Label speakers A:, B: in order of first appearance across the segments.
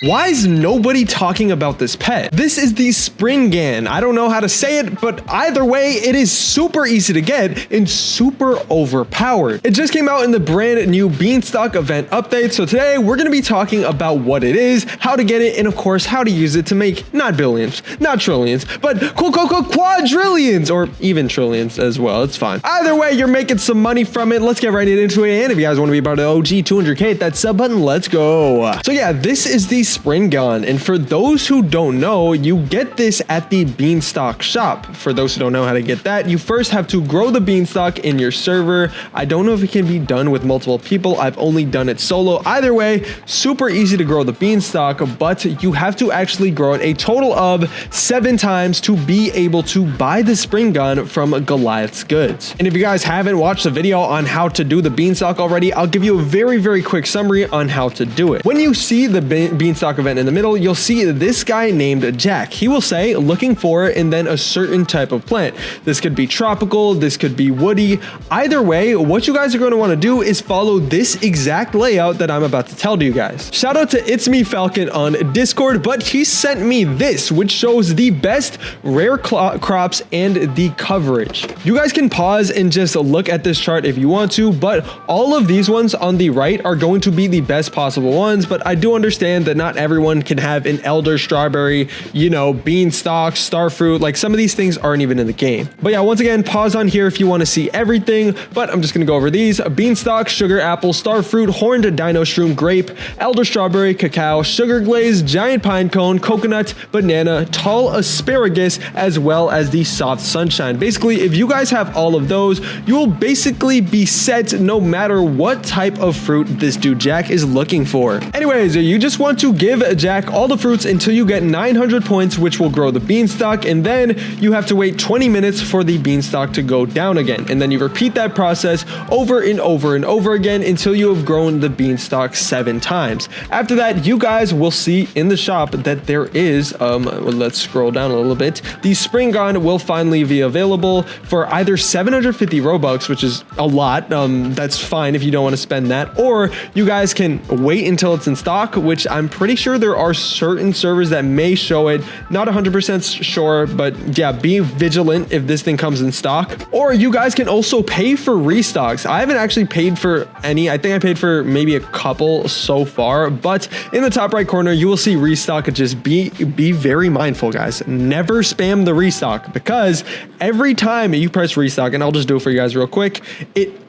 A: Why is nobody talking about this pet? This is the Springan. I don't know how to say it, but either way, it is super easy to get and super overpowered. It just came out in the brand new Beanstalk event update. So today we're going to be talking about what it is, how to get it, and of course, how to use it to make not billions, not trillions, but quadrillions or even trillions as well. It's fine. Either way, you're making some money from it. Let's get right into it. And if you guys want to be part of the OG 200K, hit that sub button. Let's go. So yeah, this is the Springan, and for those who don't know, you get this at the Beanstalk shop. For those who don't know how to get that, you first have to grow the Beanstalk in your server. I don't know if it can be done with multiple people. I've only done it solo. Either way, super easy to grow the Beanstalk, but you have to actually grow it a total of 7 times to be able to buy the Springan from Goliath's Goods. And if you guys haven't watched the video on how to do the Beanstalk already, I'll give you a very quick summary on how to do it. When you see the Beanstalk event in the middle, you'll see this guy named Jack. He will say looking for and then a certain type of plant. This could be tropical, this could be woody. Either way, what you guys are going to want to do is follow this exact layout that I'm about to tell to you guys. Shout out to It's Me Falcon on Discord, but he sent me this, which shows the best rare crops and the coverage. You guys can pause and just look at this chart if you want to, but all of these ones on the right are going to be the best possible ones, but I do understand that not everyone can have an elder strawberry, you know, beanstalk, starfruit. Like some of these things aren't even in the game. But yeah, once again, pause on here if you want to see everything, but I'm just going to go over these. Beanstalk, sugar apple, starfruit, horned dino shroom, grape, elder strawberry, cacao, sugar glaze, giant pine cone, coconut, banana, tall asparagus, as well as the soft sunshine. Basically, if you guys have all of those, you will basically be set no matter what type of fruit this dude Jack is looking for. Anyways, you just want to give Jack all the fruits until you get 900 points, which will grow the Beanstalk, and then you have to wait 20 minutes for the Beanstalk to go down again. And then you repeat that process over and over again until you have grown the Beanstalk 7 times. After that, you guys will see in the shop that there is, let's scroll down a little bit, the Springan will finally be available for either 750 Robux, which is a lot. That's fine if you don't want to spend that, or you guys can wait until it's in stock, which I'm pretty sure there are certain servers that may show it. Not 100% sure, but yeah, be vigilant if this thing comes in stock. Or you guys can also pay for restocks. I haven't actually paid for any. I think I paid for maybe a couple so far, but in the top right corner, you will see restock. Just be very mindful, guys. Never spam the restock, because every time you press restock, and I'll just do it for you guys real quick,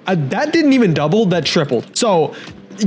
A: that didn't even double, that tripled. So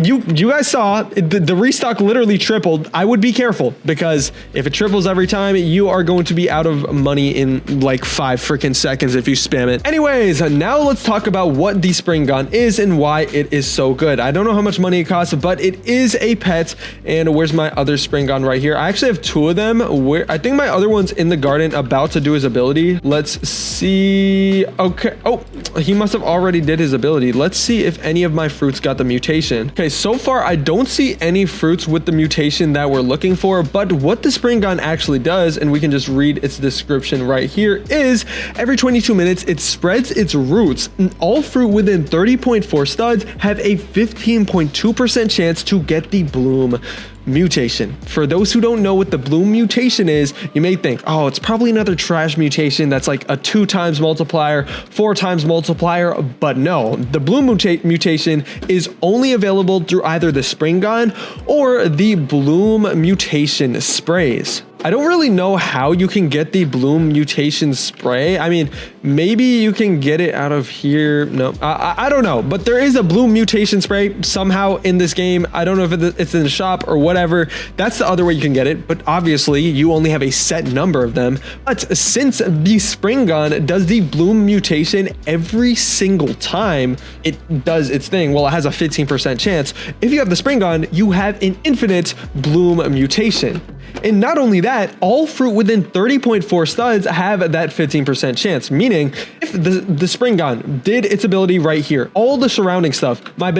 A: you guys saw the restock literally tripled. I would be careful, because if it triples every time, you are going to be out of money in like 5 freaking seconds if you spam it. Anyways, now let's talk about what the Springan is and why it is so good. I don't know how much money it costs, but it is a pet. And where's my other Springan? Right here. I actually have 2 of them. Where I think my other one's in the garden about to do his ability. Let's see. Okay. Oh, he must have already did his ability. Let's see if any of my fruits got the mutation. Okay, so far I don't see any fruits with the mutation that we're looking for, but what the Springan actually does, and we can just read its description right here, is every 22 minutes it spreads its roots, and all fruit within 30.4 studs have a 15.2% chance to get the bloom mutation. For those who don't know what the bloom mutation is, you may think, oh, it's probably another trash mutation that's like a 2 times multiplier, 4 times multiplier, but no, the bloom mutation is only available through either the Springan or the bloom mutation sprays. I don't really know how you can get the bloom mutation spray. I mean, maybe you can get it out of here. No, I don't know, but there is a bloom mutation spray somehow in this game. I don't know if it's in the shop or whatever. That's the other way you can get it, but obviously you only have a set number of them. But since the Springan does the bloom mutation every single time it does its thing, well, it has a 15% chance. If you have the Springan, you have an infinite bloom mutation. And not only that, all fruit within 30.4 studs have that 15% chance, meaning if the spring gun did its ability right here, all the surrounding stuff, my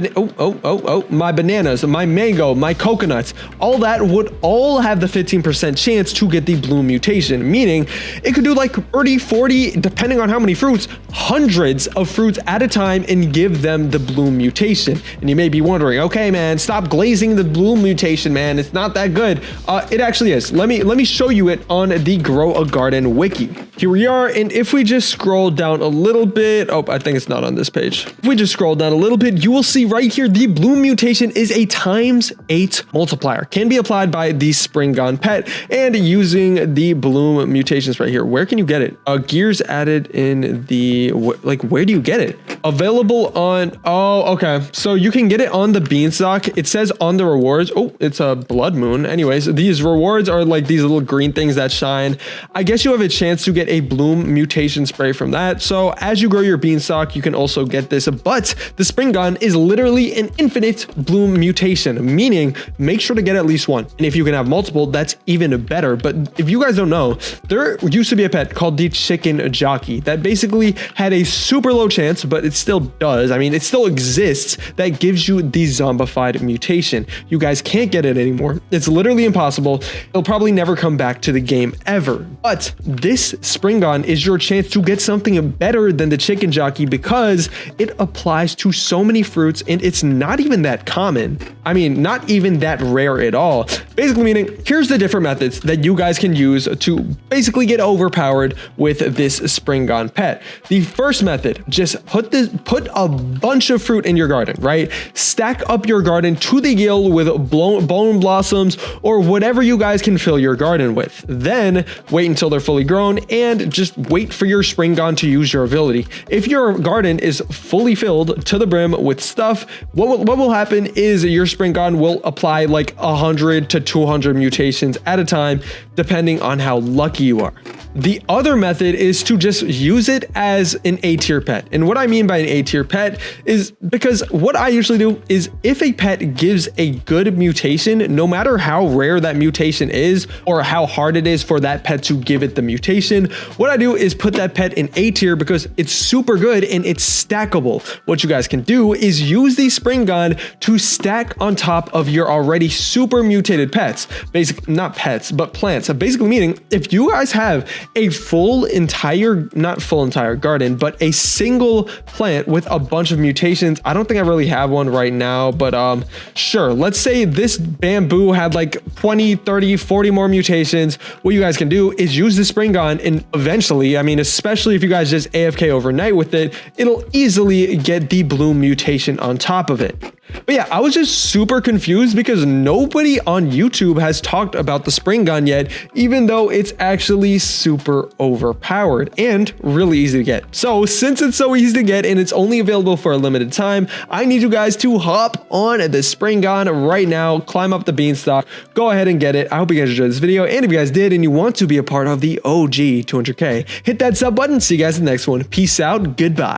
A: bananas, my mango, my coconuts, all that would all have the 15% chance to get the bloom mutation, meaning it could do like 30, 40, depending on how many fruits, hundreds of fruits at a time and give them the bloom mutation. And you may be wondering, okay, man, stop glazing the bloom mutation, man. It's not that good. It actually is. Let me show you it on the Grow a Garden wiki. Here we are. And if we just scroll down a little bit, oh, I think it's not on this page. If we just scroll down a little bit, you will see right here, the bloom mutation is a ×8 multiplier. Can be applied by the Spring Gone pet and using the bloom mutations right here. Where can you get it? Gears added in the, like, where do you get it? Available on, oh, okay. So you can get it on the beanstalk. It says on the rewards. Oh, it's a blood moon. Anyways, these rewards are like these little green things that shine. I guess you have a chance to get a bloom mutation spray from that. So as you grow your beanstalk, you can also get this, but the Spring Gun is literally an infinite bloom mutation, meaning make sure to get at least one. And if you can have multiple, that's even better. But if you guys don't know, there used to be a pet called the chicken jockey that basically had a super low chance, but it still does. I mean, it still exists, that gives you the zombified mutation. You guys can't get it anymore. It's literally impossible. It'll probably never come back to the game ever. But this Spring Gun is your chance to get something better than the chicken jockey because it applies to so many fruits and it's not even that common. I mean, not even that rare at all. Basically meaning, here's the different methods that you guys can use to basically get overpowered with this Spring Gun pet. The first method, just put a bunch of fruit in your garden, right? Stack up your garden to the gill with bone blossoms or whatever you guys can fill your garden with. Then wait until they're fully grown and just wait for your Spring Gun to use your ability. If your garden is fully filled to the brim with stuff, what will happen is your Spring Gun will apply like 100 to 200 mutations at a time, depending on how lucky you are. The other method is to just use it as an A-tier pet. And what I mean by an A-tier pet is because what I usually do is if a pet gives a good mutation, no matter how rare that mutation is or how hard it is for that pet to give it the mutation, what I do is put that pet in A-tier because it's super good and it's stackable. What you guys can do is use the Spring Gun to stack on top of your already super mutated pets. Basically, not pets, but plants. So basically meaning if you guys have a not full entire garden, but a single plant with a bunch of mutations. I don't think I really have one right now, but sure. Let's say this bamboo had like 20, 30, 40 more mutations. What you guys can do is use the Spring Gun and eventually, I mean, especially if you guys just AFK overnight with it, it'll easily get the bloom mutation on top of it. But yeah, I was just super confused because nobody on YouTube has talked about the Spring Gun yet, even though it's actually super overpowered and really easy to get. So since it's so easy to get and it's only available for a limited time, I need you guys to hop on the Spring Gun right now, climb up the beanstalk, go ahead and get it. I hope you guys enjoyed this video. And if you guys did and you want to be a part of the OG 200K, hit that sub button. See you guys in the next one. Peace out. Goodbye.